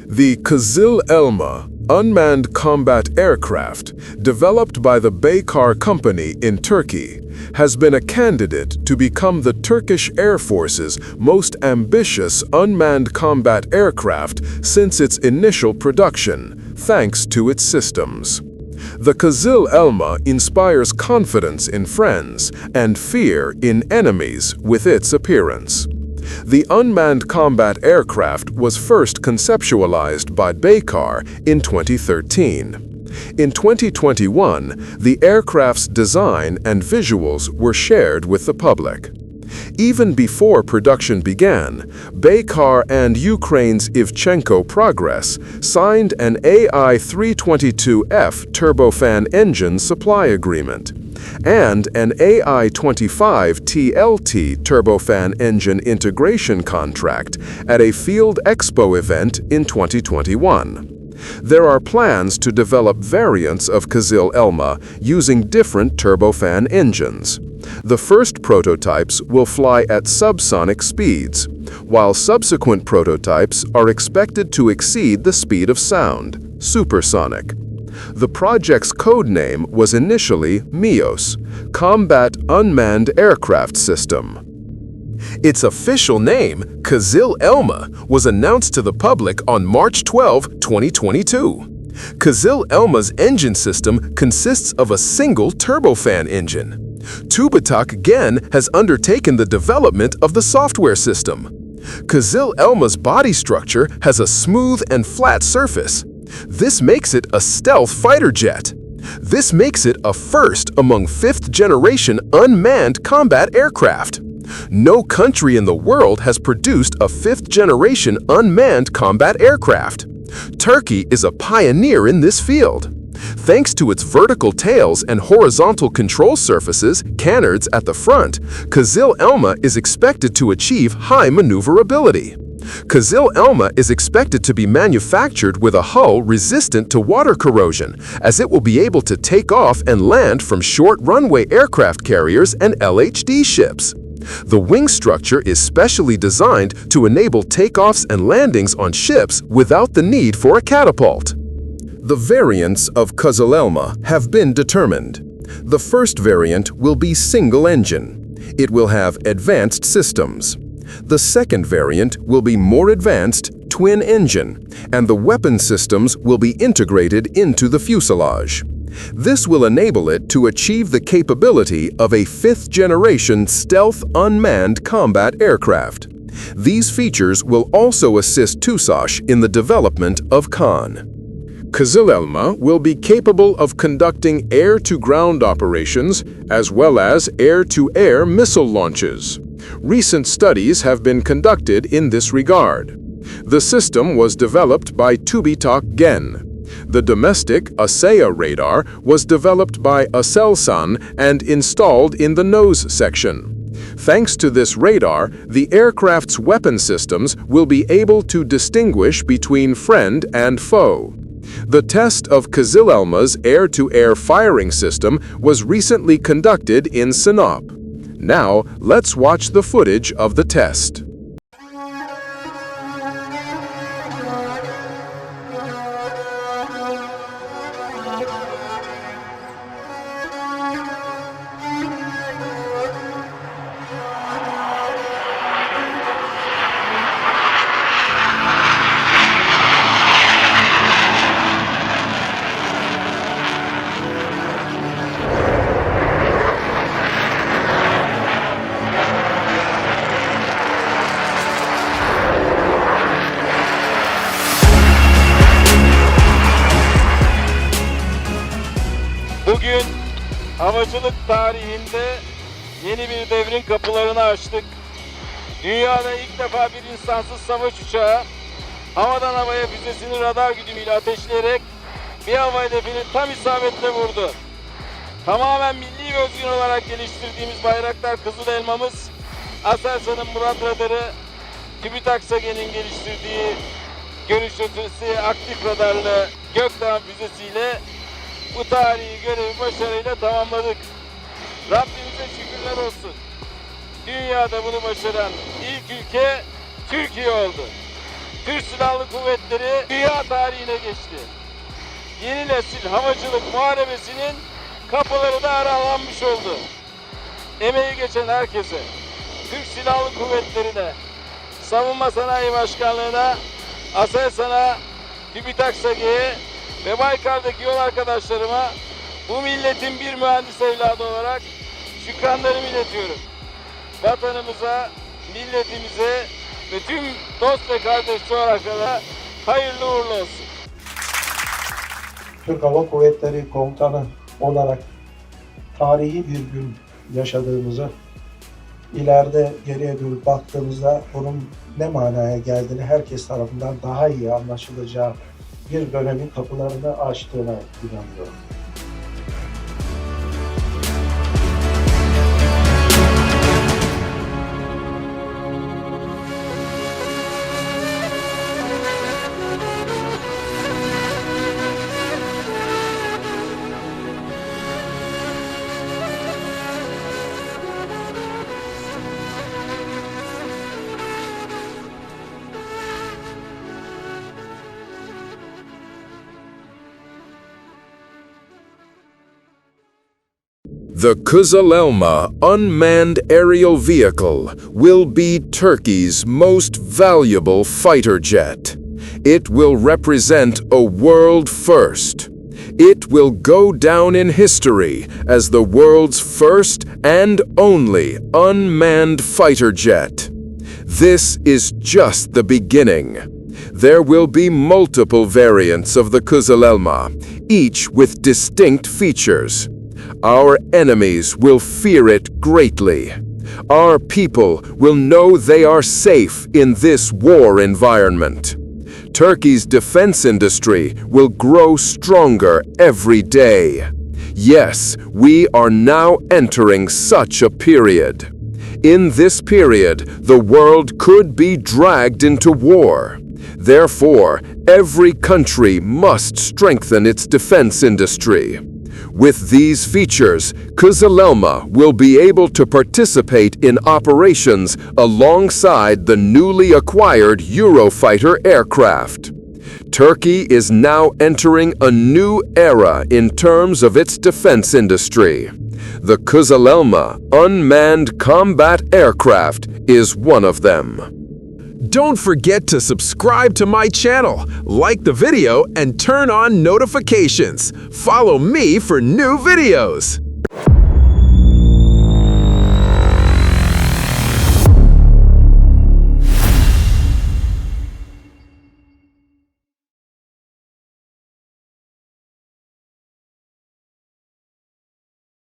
The Kızılelma unmanned combat aircraft, developed by the Baykar Company in Turkey, has been a candidate to become the Turkish Air Force's most ambitious unmanned combat aircraft since its initial production, thanks to its systems. The Kızılelma inspires confidence in friends and fear in enemies with its appearance. The unmanned combat aircraft was first conceptualized by Baykar in 2013. In 2021, the aircraft's design and visuals were shared with the public. Even before production began, Baykar and Ukraine's Ivchenko Progress signed an AI-322F turbofan engine supply agreement and an AI-25 TLT turbofan engine integration contract at a Field Expo event in 2021. There are plans to develop variants of Kızılelma using different turbofan engines. The first prototypes will fly at subsonic speeds, while subsequent prototypes are expected to exceed the speed of sound, supersonic. The project's code name was initially MIOS, Combat Unmanned Aircraft System. Its official name, Kızılelma, was announced to the public on March 12, 2022. Kızılelma's engine system consists of a single turbofan engine. Tubitak Gen has undertaken the development of the software system. Kızılelma's body structure has a smooth and flat surface. This makes it a stealth fighter jet. This makes it a first among fifth-generation unmanned combat aircraft. No country in the world has produced a fifth-generation unmanned combat aircraft. Turkey is a pioneer in this field. Thanks to its vertical tails and horizontal control surfaces, canards at the front, Kızılelma is expected to achieve high maneuverability. Kızılelma is expected to be manufactured with a hull resistant to water corrosion, as it will be able to take off and land from short runway aircraft carriers and LHD ships. The wing structure is specially designed to enable takeoffs and landings on ships without the need for a catapult. The variants of Kızılelma have been determined. The first variant will be single engine. It will have advanced systems. The second variant will be more advanced, twin engine, and the weapon systems will be integrated into the fuselage. This will enable it to achieve the capability of a fifth-generation stealth unmanned combat aircraft. These features will also assist Tusaş in the development of Kaan. Kızılelma will be capable of conducting air-to-ground operations as well as air-to-air missile launches. Recent studies have been conducted in this regard. The system was developed by Tubitak Gen. The domestic Asea radar was developed by Aselsan and installed in the nose section. Thanks to this radar, the aircraft's weapon systems will be able to distinguish between friend and foe. The test of Kızılelma's air-to-air firing system was recently conducted in Sinop. Now, let's watch the footage of the test. Bugün havacılık tarihinde yeni bir devrin kapılarını açtık. Dünyada ilk defa bir insansız savaş uçağı havadan havaya füzesini radar güdümüyle ateşleyerek bir hava hedefini tam isabetle vurdu. Tamamen milli ve özgün olarak geliştirdiğimiz Bayraktar Kızılelmamız, Aselsan'ın Murat radarı, Tubitak Gen'in geliştirdiği görüş ötesi aktif radarlı Gökdağ füzesiyle bu tarihi görevi başarıyla tamamladık. Rabbimize şükürler olsun. Dünyada bunu başaran ilk ülke Türkiye oldu. Türk Silahlı Kuvvetleri dünya tarihine geçti. Yeni nesil havacılık muharebesinin kapıları da aralanmış oldu. Emeği geçen herkese, Türk Silahlı Kuvvetleri'ne, Savunma Sanayi Başkanlığı'na, Aselsan'a, Tubitak Gen'e ve Baykar'daki yol arkadaşlarıma bu milletin bir mühendis evladı olarak şükranlarımı iletiyorum. Vatanımıza, milletimize ve tüm dost ve kardeş coğrafyada hayırlı uğurlu olsun. Türk Hava Kuvvetleri Komutanı olarak tarihi bir gün yaşadığımızı, ileride geriye dönüp baktığımızda bunun ne manaya geldiğini herkes tarafından daha iyi anlaşılacağı bir dönemin kapılarını açtığına inanıyorum. The Kızılelma unmanned aerial vehicle will be Turkey's most valuable fighter jet. It will represent a world first. It will go down in history as the world's first and only unmanned fighter jet. This is just the beginning. There will be multiple variants of the Kızılelma, each with distinct features. Our enemies will fear it greatly. Our people will know they are safe in this war environment. Turkey's defense industry will grow stronger every day. Yes, we are now entering such a period. In this period, the world could be dragged into war. Therefore, every country must strengthen its defense industry. With these features, Kızılelma will be able to participate in operations alongside the newly acquired Eurofighter aircraft. Turkey is now entering a new era in terms of its defense industry. The Kızılelma unmanned combat aircraft is one of them. Don't forget to subscribe to my channel, like the video, and turn on notifications. Follow me for new videos.